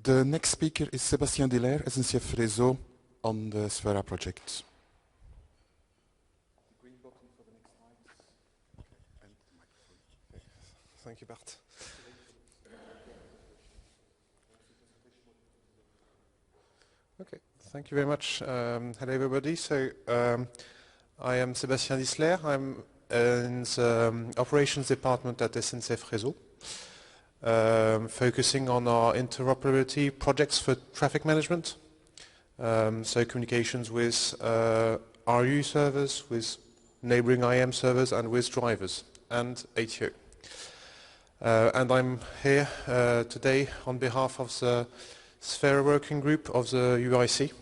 The next speaker is Sébastien Dislaire, SNCF Réseau, on the Sfera project. Thank you, Bart. Okay, thank you very much. Hello, everybody. So I am Sébastien Dislaire. I'm in the operations department at SNCF Réseau, focusing on our interoperability projects for traffic management. So communications with RU servers, with neighboring IM servers, and with drivers, and ATO. And I'm here today on behalf of the Sfera working group of the UIC,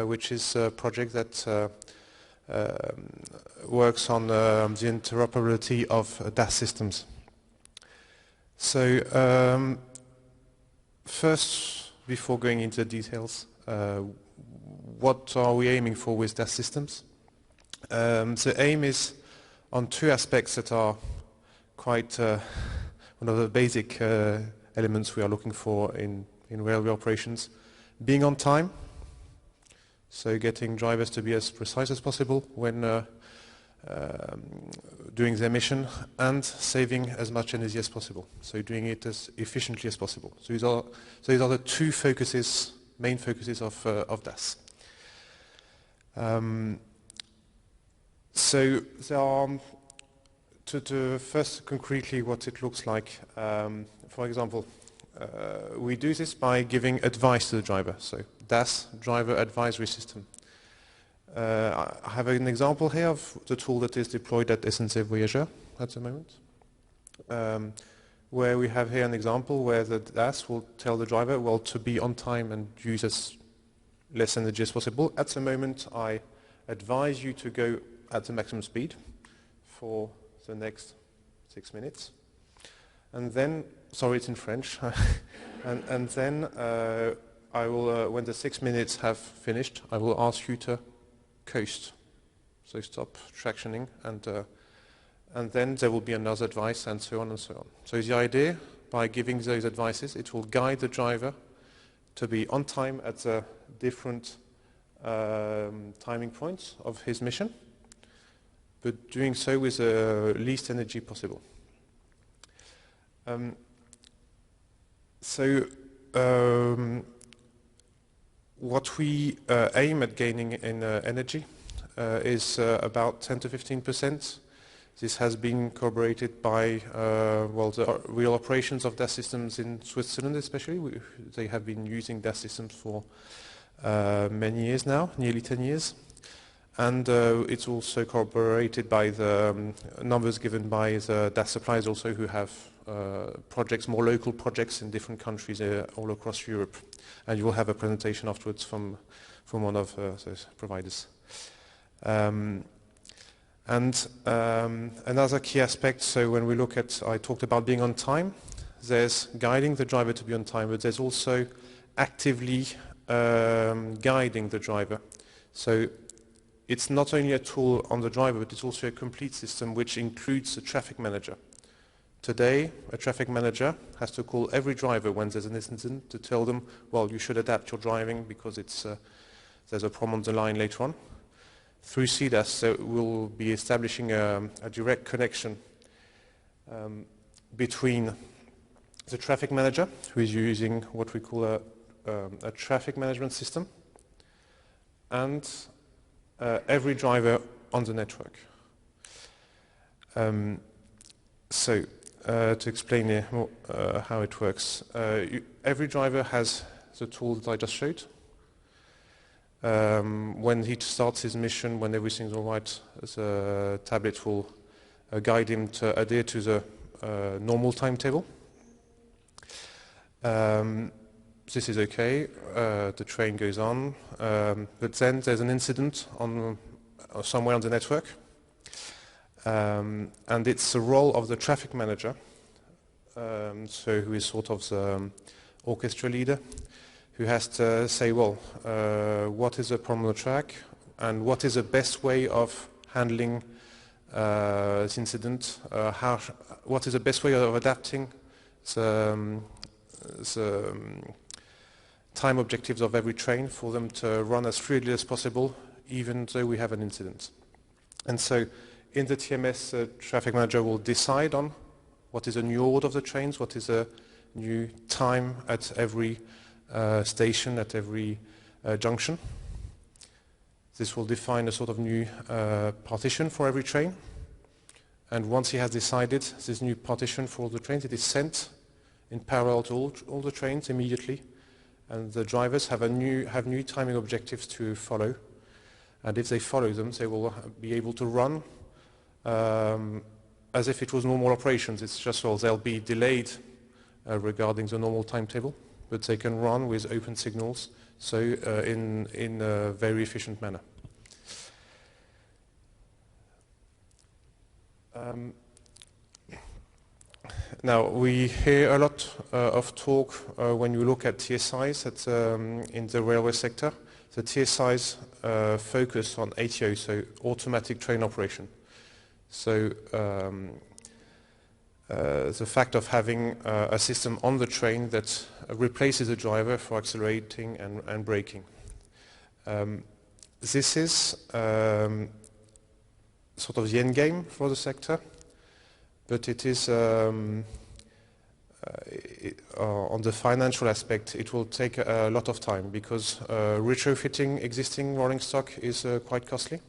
which is a project that works on the interoperability of DAS systems. So first, before going into the details, what are we aiming for with DAS systems? The aim is on two aspects that are quite one of the basic elements we are looking for in railway operations. Being on time, so getting drivers to be as precise as possible when doing their mission, and saving as much energy as possible, so doing it as efficiently as possible. So these are the two focuses, main focuses of DAS. So there are, to first concretely what it looks like, for example, we do this by giving advice to the driver, so DAS, driver advisory system. I have an example here of the tool that is deployed at SNCF Voyageur at the moment, where we have here an example where the DAS will tell the driver, well, to be on time and use as less energy as possible. At the moment, I advise you to go at the maximum speed for the next 6 minutes. And then, sorry, it's in French, and then I will, when the 6 minutes have finished, I will ask you to coast, so stop tractioning, and then there will be another advice, and so on and so on. So the idea, by giving those advices, it will guide the driver to be on time at the different timing points of his mission, but doing so with the least energy possible. What we aim at gaining in energy is about 10 to 15%. This has been corroborated by well, the real operations of DAS systems in Switzerland especially. They have been using DAS systems for many years now, nearly 10 years. And it's also corroborated by the numbers given by the DAS suppliers also, who have projects, more local projects in different countries all across Europe. And you will have a presentation afterwards from one of those providers. Another key aspect, so when we look at, I talked about being on time, there's guiding the driver to be on time, but there's also actively guiding the driver. So it's not only a tool on the driver, but it's also a complete system which includes a traffic manager. Today, a traffic manager has to call every driver when there's an incident to tell them, well, you should adapt your driving because there's a problem on the line later on. Through CDAS, we'll be establishing a direct connection between the traffic manager, who is using what we call a traffic management system, and every driver on the network. To explain how it works, every driver has the tool that I just showed. When he starts his mission, when everything's all right, the tablet will guide him to adhere to the normal timetable. This is okay, the train goes on, but then there's an incident on somewhere on the network. And it's the role of the traffic manager, so who is sort of the orchestra leader, who has to say, well, what is the problem on the track, and what is the best way of handling this incident, what is the best way of adapting the time objectives of every train for them to run as fluidly as possible, even though we have an incident. And so in the TMS, the traffic manager will decide on what is a new order of the trains, what is a new time at every station, at every junction. This will define a sort of new partition for every train. And once he has decided this new partition for all the trains, it is sent in parallel to all the trains immediately. And the drivers have new timing objectives to follow. And if they follow them, they will be able to run as if it was normal operations. It's just, well, they'll be delayed regarding the normal timetable, but they can run with open signals, so in a very efficient manner. Now, we hear a lot of talk when you look at TSIs in the railway sector. The TSIs focus on ATO, so automatic train operation. So the fact of having a system on the train that replaces the driver for accelerating and braking. This is sort of the end game for the sector, but it is on the financial aspect, it will take a lot of time because retrofitting existing rolling stock is quite costly.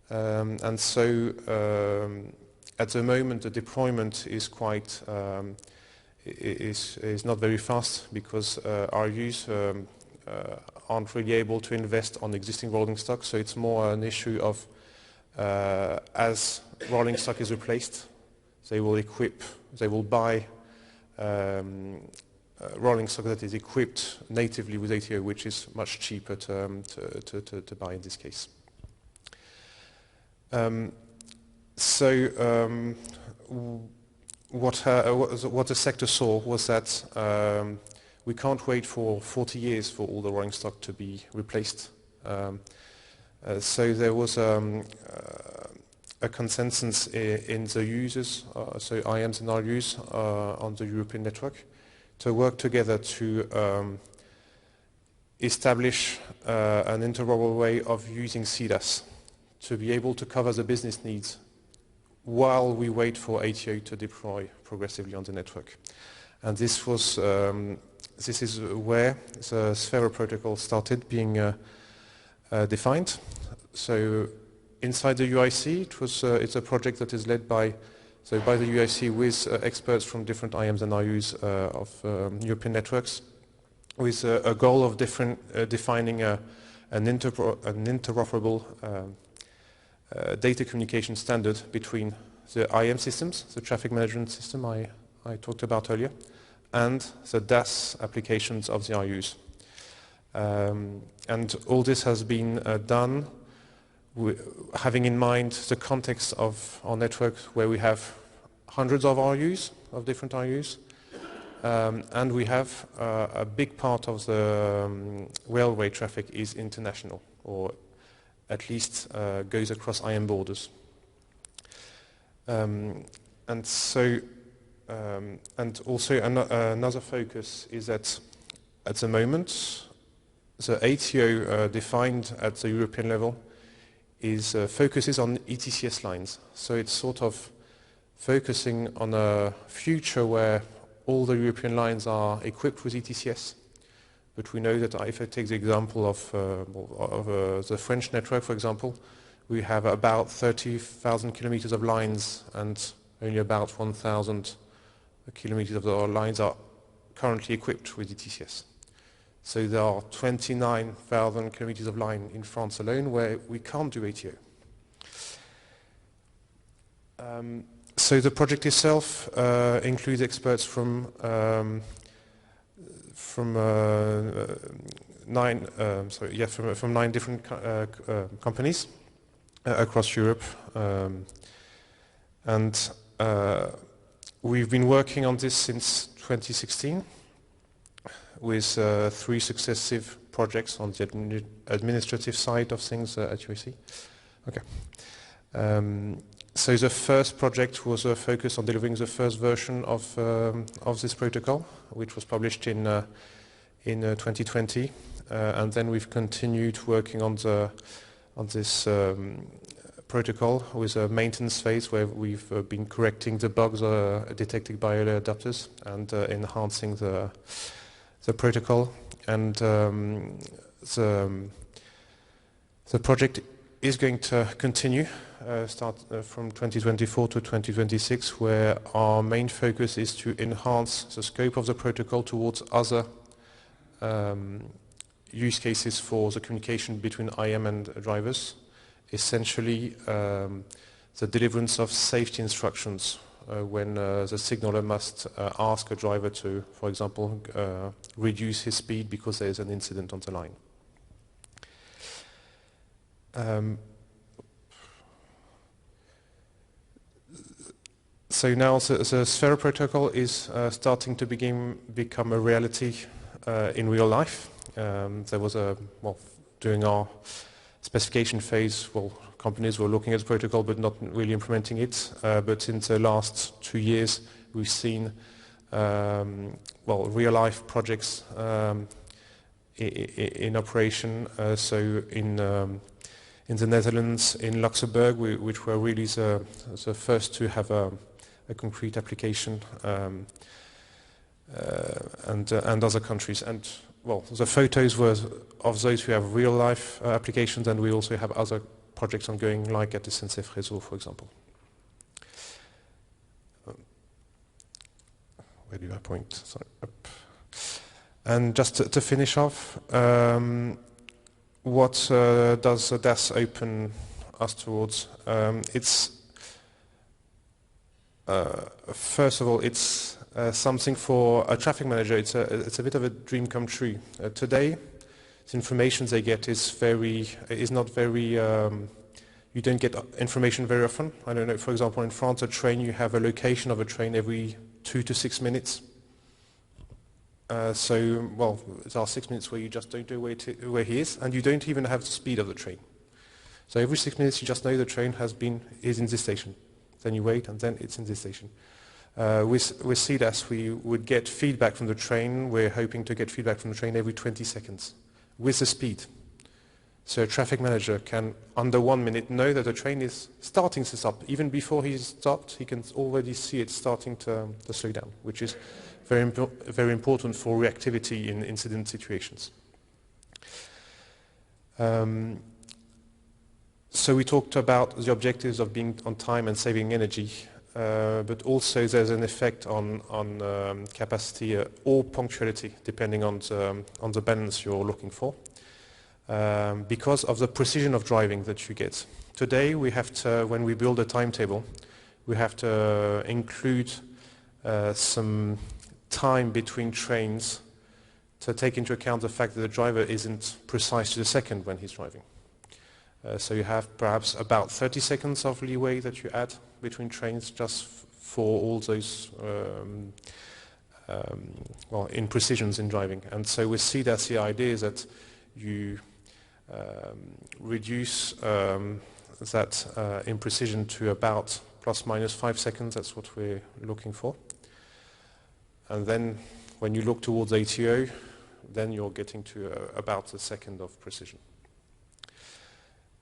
And so at the moment the deployment is quite is not very fast because RUs aren't really able to invest on existing rolling stock, so it's more an issue of as rolling stock is replaced, they will buy rolling stock that is equipped natively with ATO, which is much cheaper to buy in this case. What the sector saw was that we can't wait for 40 years for all the rolling stock to be replaced. So there was a consensus in the users, so IAMs and RUs on the European network, to work together to establish an interoperable way of using CDAS to be able to cover the business needs while we wait for ATO to deploy progressively on the network. And this was this is where the Sphere protocol started being defined. So inside the UIC, it's a project that is led by the UIC with experts from different IAMs and RUs of European networks, with a goal of defining an interoperable data communication standard between the IAM systems, the traffic management system I talked about earlier, and the DAS applications of the RUs. And all this has been done having in mind the context of our network where we have hundreds of RUs, of different RUs, and we have a big part of the railway traffic is international, or at least goes across IAM borders. And so, and also another focus is that at the moment, the ATO defined at the European level focuses on ETCS lines. So it's sort of focusing on a future where all the European lines are equipped with ETCS. But we know that if I take the example of the French network, for example, we have about 30,000 kilometers of lines, and only about 1,000 kilometers of our lines are currently equipped with ETCS. So there are 29,000 kilometers of line in France alone where we can't do ATO. So the project itself includes experts from 9 different companies across Europe, and we've been working on this since 2016 with 3 successive projects on the administrative side of things at UIC. Okay. So the first project was focused on delivering the first version of this protocol, which was published in in 2020, and then we've continued working on this protocol with a maintenance phase where we've been correcting the bugs detected by early adopters and enhancing the protocol. And the project is going to continue, start from 2024 to 2026, where our main focus is to enhance the scope of the protocol towards other use cases for the communication between IM and drivers. Essentially, the deliverance of safety instructions when the signaler must ask a driver to, for example, reduce his speed because there is an incident on the line. So now the Sphere protocol is starting to become a reality in real life. There was during our specification phase, companies were looking at the protocol but not really implementing it. But in the last 2 years, we've seen real life projects in operation. So in the Netherlands, in Luxembourg, which were really the first to have a concrete application, and other countries. And the photos were of those who have real life applications, and we also have other projects ongoing, like at the SNCF Réseau, for example. Where do I point? Sorry, up. And just to finish off, what does DAS open us towards? First of all, it's something for a traffic manager. It's a bit of a dream come true. Today, the information they get is not very. You don't get information very often. I don't know. For example, in France, a train, you have a location of a train every 2 to 6 minutes. There are 6 minutes where you just don't know where he is, and you don't even have the speed of the train. So every 6 minutes, you just know the train is in this station. Then you wait, and then it's in this station. With CDAS, we would get feedback from the train. We're hoping to get feedback from the train every 20 seconds with the speed. So a traffic manager can, under 1 minute, know that the train is starting to stop. Even before he's stopped, he can already see it starting to slow down, which is very important for reactivity in incident situations. So we talked about the objectives of being on time and saving energy, but also there's an effect on capacity or punctuality, depending on the balance you're looking for, because of the precision of driving that you get. Today, we have to, when we build a timetable, we have to include some time between trains to take into account the fact that the driver isn't precise to the second when he's driving. So you have perhaps about 30 seconds of leeway that you add between trains just for all those imprecisions in driving. And so with CDAS, the idea is that you reduce that imprecision to about plus minus 5 seconds. That's what we're looking for. And then when you look towards ATO, then you're getting to about a second of precision.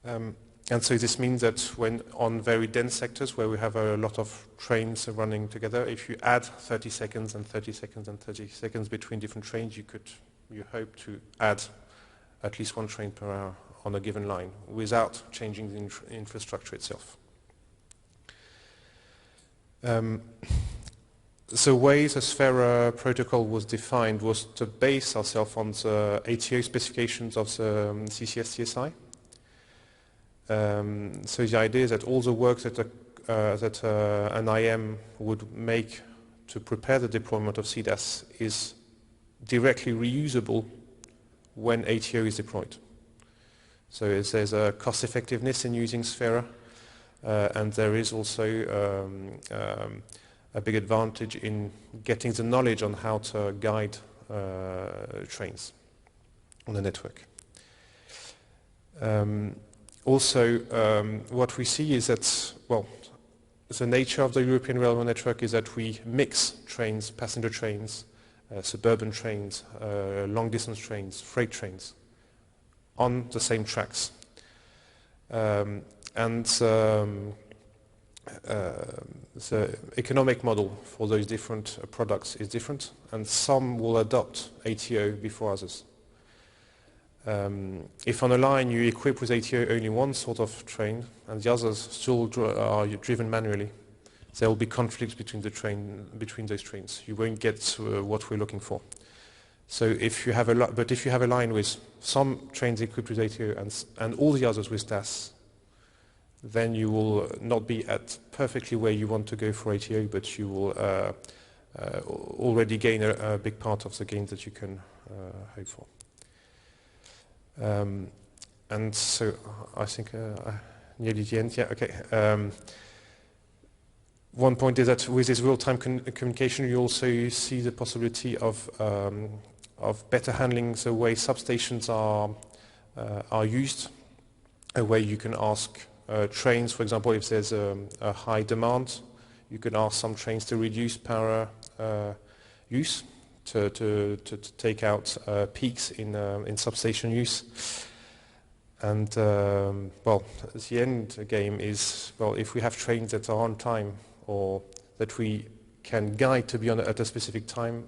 And so this means that when on very dense sectors where we have a lot of trains running together, if you add 30 seconds and 30 seconds and 30 seconds between different trains, you hope to add at least 1 train per hour on a given line without changing the infrastructure itself. The way the Sphere protocol was defined was to base ourselves on the ATO specifications of the CCS-CSI. So the idea is that all the work that an IM would make to prepare the deployment of CDAS is directly reusable when ATO is deployed. So there's a cost effectiveness in using Sphere, and there is also a big advantage in getting the knowledge on how to guide trains on the network. Also, what we see is that, the nature of the European railway network is that we mix trains, passenger trains, suburban trains, long-distance trains, freight trains, on the same tracks. The economic model for those different products is different, and some will adopt ATO before others. If on a line you equip with ATO only one sort of train and the others still are driven manually, there will be conflicts between those trains. You won't get what we're looking for. So if you have a line with some trains equipped with ATO and all the others with DAS, then you will not be at perfectly where you want to go for ATO, but you will already gain a big part of the gains that you can hope for. And so I think nearly the end. Yeah. Okay. One point is that with this real-time communication, you also see the possibility of better handling the way substations are used, where you can ask trains, for example, if there's a high demand, you can ask some trains to reduce power use to take out peaks in substation use. And well, the end game is, well, if we have trains that are on time or that we can guide to be on at a specific time,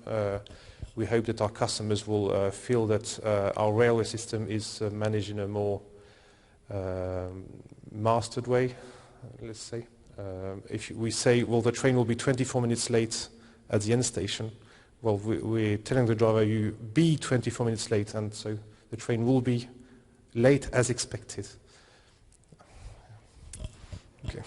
we hope that our customers will feel that our railway system is managed in a more mastered way, let's say. If we say, well, the train will be 24 minutes late at the end station, well, we're telling the driver, you be 24 minutes late, and so the train will be late as expected. Okay.